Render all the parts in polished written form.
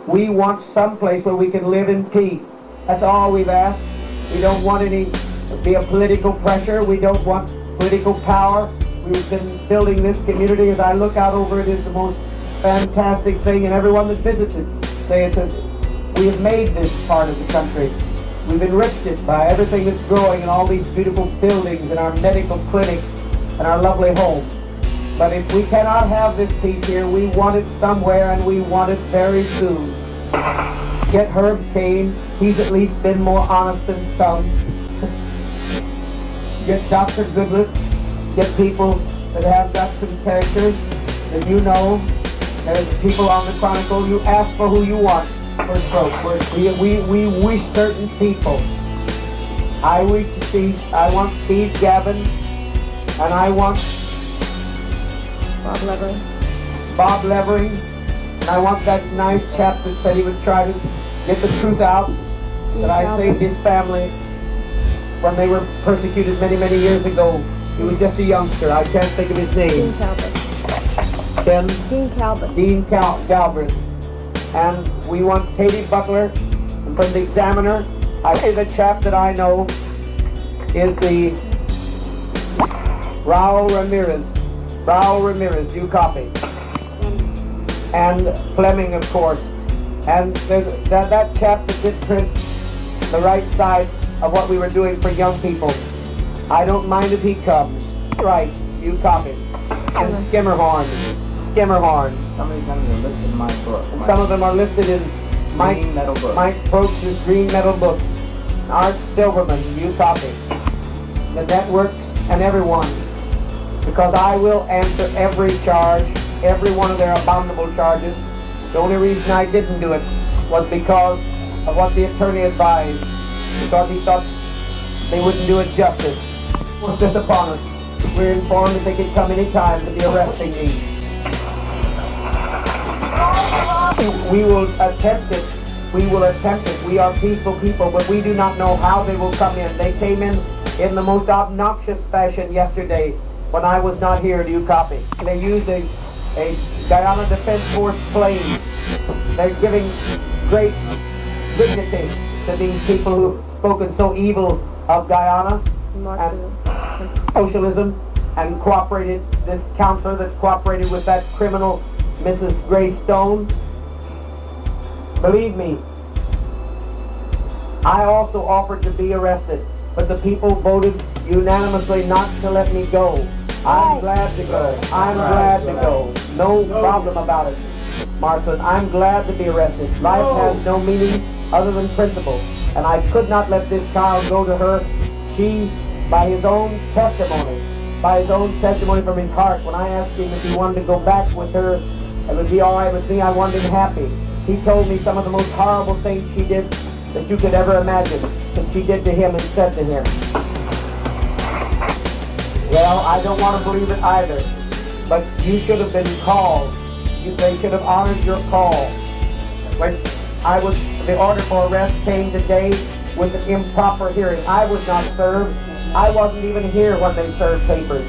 We want some place where we can live in peace. That's all we've asked. We don't want be a political pressure. We don't want political power. We've been building this community. As I look out over it, is the most fantastic thing, and everyone that visits it say we have made this part of the country. We've enriched it by everything that's growing and all these beautiful buildings and our medical clinic and our lovely home. But if we cannot have this peace here, we want it somewhere, and we want it very soon. Get Herb Cain. He's at least been more honest than some. Get Dr. Goodlett. Get people that have got some characters that you know. There's people on the Chronicle. You ask for who you want for vote. We wish certain people. I want Steve Gavin, and I want Bob Levering, and I want that nice chap that said he would try to get the truth out, that I saved his family when they were persecuted many, many years ago. He was just a youngster. I can't think of his name. Dean Calvert. And we want Katie Butler, and from the Examiner, I say the chap that I know is the Raul Ramirez, you copy. And Fleming, of course. And there's that chap that did print the right side of what we were doing for young people. I don't mind if he comes. Right, you copy. And Skimmerhorn. Some of these names are listed in my book. And some of them are listed in Mike Probst's Green Metal book. Art Silverman, you copy. The networks and everyone. Because I will answer every charge, every one of their abominable charges. The only reason I didn't do it was because of what the attorney advised. Because he thought they wouldn't do it justice. Force this upon us. We're informed that they can come any time to be arresting me. We will attempt it. We are peaceful people, but we do not know how they will come in. They came in the most obnoxious fashion yesterday when I was not here. Do you copy? They used a Guyana Defense Force plane. They're giving great dignity to these people who've spoken so evil of Guyana and socialism, and cooperated, this counselor that's cooperated with that criminal Mrs. Gray Stone. Believe me, I also offered to be arrested, but the people voted unanimously not to let me go. I'm glad to go. No problem about it, Martha. I'm glad to be arrested. Life has no meaning other than principle, and I could not let this child go to her. She, by his own testimony from his heart, when I asked him if he wanted to go back with her, it would be all right with me. I wanted him happy. He told me some of the most horrible things she did that you could ever imagine, that she did to him and said to him. Well, I don't want to believe it either, but you should have been called. They should have honored your call. When the order for arrest came today with an improper hearing. I was not served. I wasn't even here when they served papers.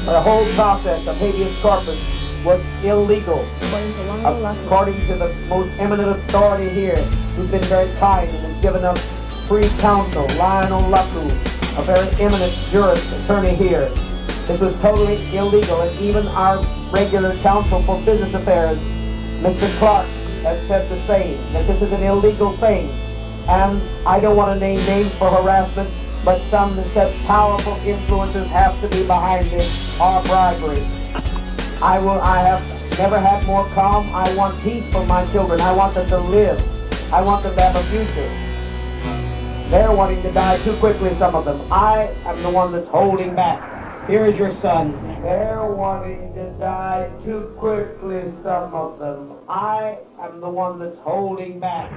The whole process of habeas corpus was illegal, according to the most eminent authority here, who's been very kind and has given us free counsel, Lionel Lucku, a very eminent jurist attorney here. This was totally illegal, and even our regular counsel for business affairs, Mr. Clark, has said the same, that this is an illegal thing. And I don't want to name names for harassment, but some that said powerful influences have to be behind this, or bribery. I have never had more calm. I want peace for my children. I want them to live. I want them to have a future. They're wanting to die too quickly, some of them. I am the one that's holding back. Here is your son. They're wanting to die too quickly, some of them. I am the one that's holding back.